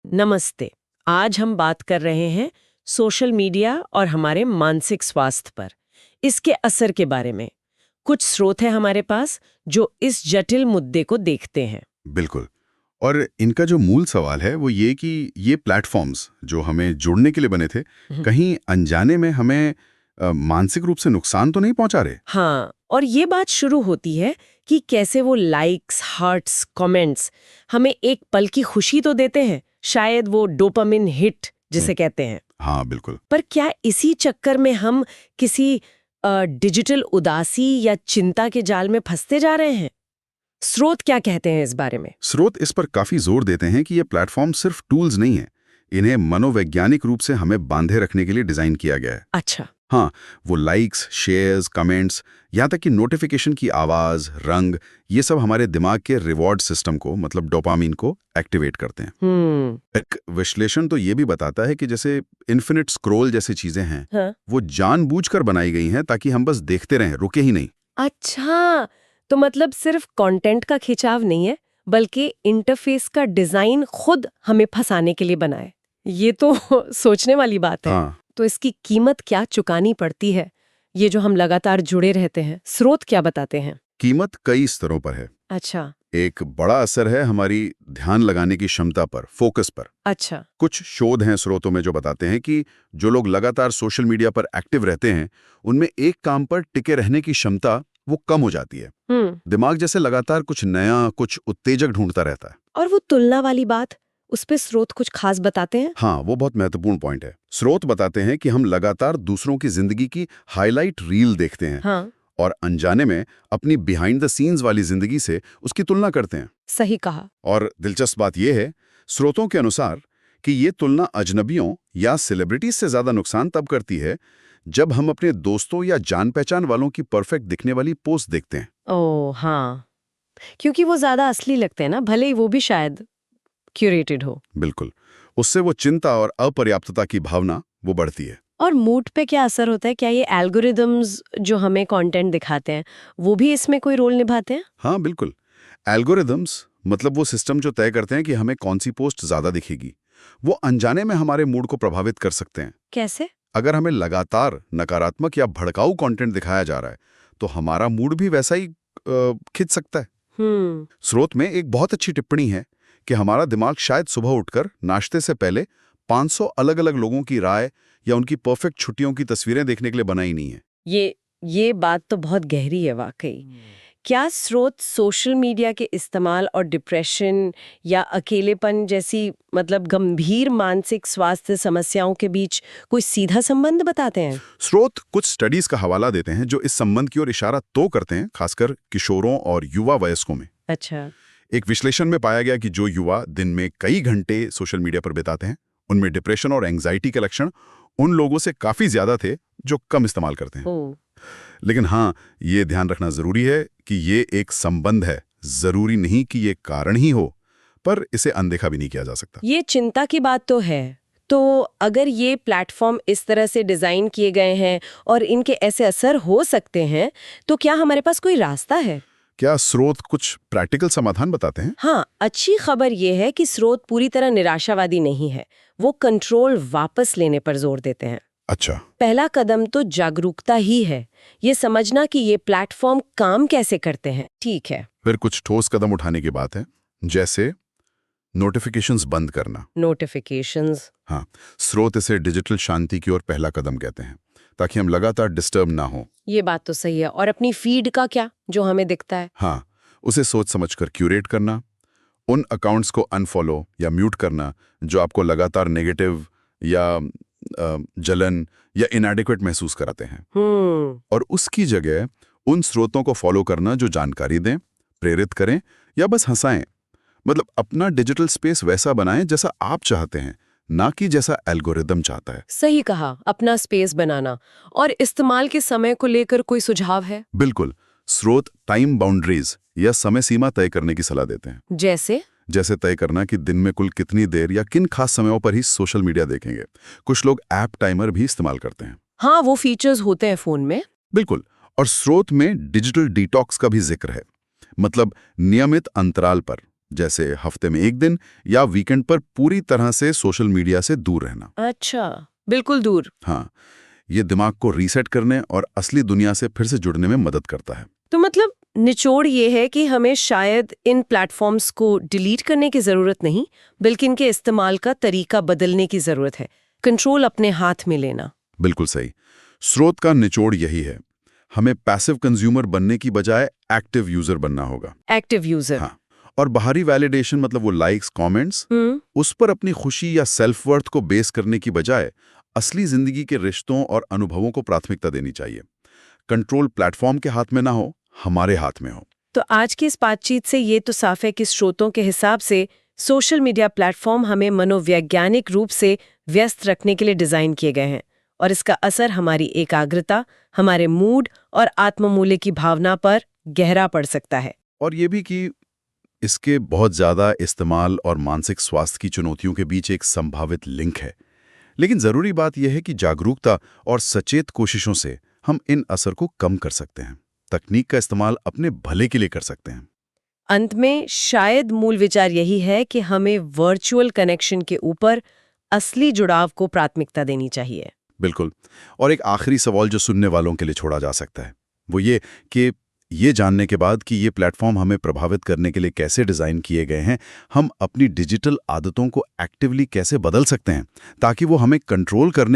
नमस्ते। आज हम बात कर रहे हैं सोशल मीडिया और हमारे मानसिक स्वास्थ्य पर, इसके असर के बारे में। कुछ स्रोत हैं हमारे पास जो इस जटिल मुद्दे को देखते हैं। बिल्कुल। और इनका जो मूल सवाल है वो ये कि ये प्लेटफॉर्म्स जो हमें जुड़ने के लिए बने थे, कहीं अनजाने में हमें मानसिक रूप से नुकसान तो नहीं पहुंचा रहे? हाँ, और ये बात शुरू होती है कि कैसे वो लाइक्स, हार्ट्स, कमेंट्स हमें एक पल की खुशी तो देते हैं, शायद वो डोपामिन हिट जिसे कहते हैं। हाँ, बिल्कुल। पर क्या इसी चक्कर में हम किसी डिजिटल उदासी या चिंता के जाल में फंसते जा रहे हैं? स्रोत क्या कहते हैं इस बारे में? स्रोत इस पर काफी जोर देते हैं कि ये प्लेटफॉर्म सिर्फ टूल्स नहीं है, इन्हें मनोवैज्ञानिक रूप से हमें बांधे रखने के लिए डिजाइन किया गया है। अच्छा। हाँ, वो लाइक्स, शेयर्स, कमेंट्स, यहाँ तक कि नोटिफिकेशन की आवाज, रंग, ये सब हमारे दिमाग के रिवॉर्ड सिस्टम को, मतलब डोपामिन को एक्टिवेट करते हैं। एक विश्लेषण तो ये भी बताता है कि जैसे इन्फिनिट स्क्रॉल जैसी चीजें हैं, हाँ। वो जानबूझकर बनाई गई हैं ताकि हम बस देखते रहें, रुके ही नहीं। अच्छा, तो मतलब सिर्फ कंटेंट का खिंचाव नहीं है, बल्कि इंटरफेस का डिजाइन खुद हमें फंसाने के लिए बना है। ये तो सोचने वाली बात है। हाँ। तो इसकी कीमत क्या चुकानी पड़ती है, ये जो हम लगातार जुड़े रहते हैं? स्रोत क्या बताते हैं? कीमत कई स्तरों पर है। अच्छा। एक बड़ा असर है हमारी ध्यान लगाने की क्षमता पर, फोकस पर। अच्छा। कुछ शोध हैं स्रोतों में जो बताते हैं कि जो लोग लगातार सोशल मीडिया पर एक्टिव रहते हैं, उनमें एक काम पर टिके रहने की क्षमता वो कम हो जाती है। दिमाग जैसे लगातार कुछ नया, कुछ उत्तेजक ढूंढता रहता है। और वो तुलना वाली बात, उस पे स्रोत कुछ खास बताते हैं? हाँ, वो बहुत महत्वपूर्ण पॉइंट है। स्रोत बताते हैं कि हम लगातार दूसरों की जिंदगी की हाईलाइट रील देखते हैं। हाँ। और अनजाने में अपनी बिहाइंड द सीन्स वाली जिंदगी से उसकी तुलना करते हैं। सही कहा। और दिलचस्प बात यह है, स्रोतों के अनुसार, कि ये तुलना अजनबियों या सेलिब्रिटीज से ज्यादा नुकसान तब करती है जब हम अपने दोस्तों या जान पहचान वालों की परफेक्ट दिखने वाली पोस्ट देखते हैं। ओह हाँ, क्योंकि वो ज्यादा असली लगते हैं ना, भले ही वो भी शायद क्यूरेटेड हो। बिल्कुल। उससे वो चिंता और अपर्याप्तता की भावना वो बढ़ती है। और मूड पे क्या असर होता है? क्या ये एल्गोरिदम्स जो हमें कंटेंट दिखाते हैं, वो भी इसमें कोई रोल निभाते हैं? हाँ, बिल्कुल। एल्गोरिदम्स मतलब वो सिस्टम जो तय करते हैं कि हमें कौन सी पोस्ट ज्यादा दिखेगी, वो अनजाने में हमारे मूड को प्रभावित कर सकते हैं। कैसे? अगर हमें लगातार नकारात्मक या भड़काऊ कंटेंट दिखाया जा रहा है, तो हमारा मूड भी वैसा ही खिंच सकता है। स्रोत में एक बहुत अच्छी टिप्पणी है कि हमारा दिमाग शायद सुबह उठकर नाश्ते से पहले 500 अलग-अलग लोगों की राय या उनकी परफेक्ट छुट्टियों की तस्वीरें देखने के लिए बना ही नहीं है। ये बात तो बहुत गहरी है वाकई। क्या स्रोत सोशल मीडिया के इस्तेमाल और डिप्रेशन या अकेलेपन जैसी मतलब गंभीर मानसिक स्वास्थ्य समस्याओं के बीच कोई सीधा संबंध बताते हैं? स्रोत कुछ स्टडीज का हवाला देते हैं जो इस संबंध की ओर इशारा तो करते हैं, खासकर किशोरों और युवा वयस्कों में। अच्छा। एक विश्लेषण में पाया गया कि जो युवा दिन में कई घंटे सोशल मीडिया पर बिताते हैं, उनमें डिप्रेशन और एंग्जाइटी के लक्षण उन लोगों से काफी ज्यादा थे जो कम इस्तेमाल करते हैं। लेकिन हाँ, ये ध्यान रखना जरूरी है कि ये एक संबंध है, जरूरी नहीं कि ये कारण ही हो, पर इसे अनदेखा भी नहीं किया जा सकता। ये चिंता की बात तो है। तो अगर ये प्लेटफॉर्म इस तरह से डिजाइन किए गए हैं और इनके ऐसे असर हो सकते हैं, तो क्या हमारे पास कोई रास्ता है? क्या स्रोत कुछ प्रैक्टिकल समाधान बताते हैं? हाँ, अच्छी खबर ये है कि स्रोत पूरी तरह निराशावादी नहीं है। वो कंट्रोल वापस लेने पर जोर देते हैं। अच्छा। पहला कदम तो जागरूकता ही है, ये समझना कि ये प्लेटफॉर्म काम कैसे करते हैं। ठीक है। फिर कुछ ठोस कदम उठाने की बात है, जैसे नोटिफिकेशंस बंद करना। नोटिफिकेशंस? हाँ, स्रोत इसे डिजिटल शांति की ओर पहला कदम कहते हैं, ताकि हम लगातार डिस्टर्ब ना हो। ये बात तो सही है। और अपनी फीड का क्या, जो हमें दिखता है? हाँ, उसे सोच समझकर क्यूरेट करना, उन अकाउंट्स को अनफॉलो या म्यूट करना जो आपको लगातार नेगेटिव या जलन या इनएडिक्वेट महसूस कराते हैं। और उसकी जगह उन स्रोतों को फॉलो करना जो जानकारी दें, प्रेरित करें या बस हंसाएं। मतलब अपना डिजिटल स्पेस वैसा बनाएं जैसा आप चाहते हैं, ना कि जैसा एल्गोरिदम चाहता है। सही कहा, अपना स्पेस बनाना। और इस्तेमाल के समय को लेकर कोई सुझाव है? बिल्कुल। स्रोत टाइम बाउंड्रीज या समय सीमा तय करने की सलाह देते हैं। जैसे तय करना कि दिन में कुल कितनी देर या किन खास समयों पर ही सोशल मीडिया देखेंगे। कुछ लोग ऐप टाइमर भी इस्तेमाल करते हैं। हाँ, वो फीचर्स होते हैं फोन में। बिल्कुल। और स्रोत में डिजिटल डिटॉक्स का भी जिक्र है, मतलब नियमित अंतराल पर जैसे हफ्ते में 1 दिन या वीकेंड पर पूरी तरह से सोशल मीडिया से दूर रहना। अच्छा, बिल्कुल दूर। हाँ, ये दिमाग को रीसेट करने और असली दुनिया से फिर से जुड़ने में मदद करता है। तो मतलब निचोड़ ये है कि हमें शायद इन प्लेटफॉर्म्स को डिलीट करने की ज़रूरत नहीं, बल्कि इनके इस्तेमाल का तरीका बदलने की ज़रूरत है, कंट्रोल अपने हाथ में लेना। बिल्कुल सही। स्रोत का निचोड़ यही है, हमें पैसिव कंज्यूमर बनने की बजाय एक्टिव यूजर बनना होगा। Active user. हाँ, और बाहरी वैलिडेशन मतलब वो लाइक्स, कमेंट्स, उस पर अपनी खुशी या सेल्फ वर्थ को बेस करने की बजाय असली जिंदगी के रिश्तों और अनुभवों को प्राथमिकता देनी चाहिए। कंट्रोल प्लेटफॉर्म के हाथ में ना हो, हमारे हाथ में हो। तो आज की इस बातचीत से ये तो साफ है कि स्रोतों के हिसाब से सोशल मीडिया प्लेटफॉर्म हमें मनोवैज्ञानिक रूप से व्यस्त रखने के लिए डिज़ाइन किए गए हैं, और इसका असर हमारी एकाग्रता, हमारे मूड और आत्ममूल्य की भावना पर गहरा पड़ सकता है। और ये भी कि इसके बहुत ज़्यादा इस्तेमाल और मानसिक स्वास्थ्य की चुनौतियों के बीच एक संभावित लिंक है। लेकिन ज़रूरी बात यह है कि जागरूकता और सचेत कोशिशों से हम इन असर को कम कर सकते हैं, तकनीक का इस्तेमाल अपने भले के लिए कर सकते हैं। अंत में शायद मूल विचार यही है कि हमें वर्चुअल कनेक्शन के ऊपर असली जुड़ाव को प्राथमिकता देनी चाहिए। बिल्कुल। और एक आखिरी सवाल जो सुनने वालों के लिए छोड़ा जा सकता है, वो ये कि ये जानने के बाद कि ये प्लेटफॉर्म हमें प्रभावित करने के लिए कैसे डिज़ाइन किए गए हैं, हम अपनी डिजिटल आदतों को एक्टिवली कैसे बदल सकते हैं ताकि वो हमें कंट्रोल करने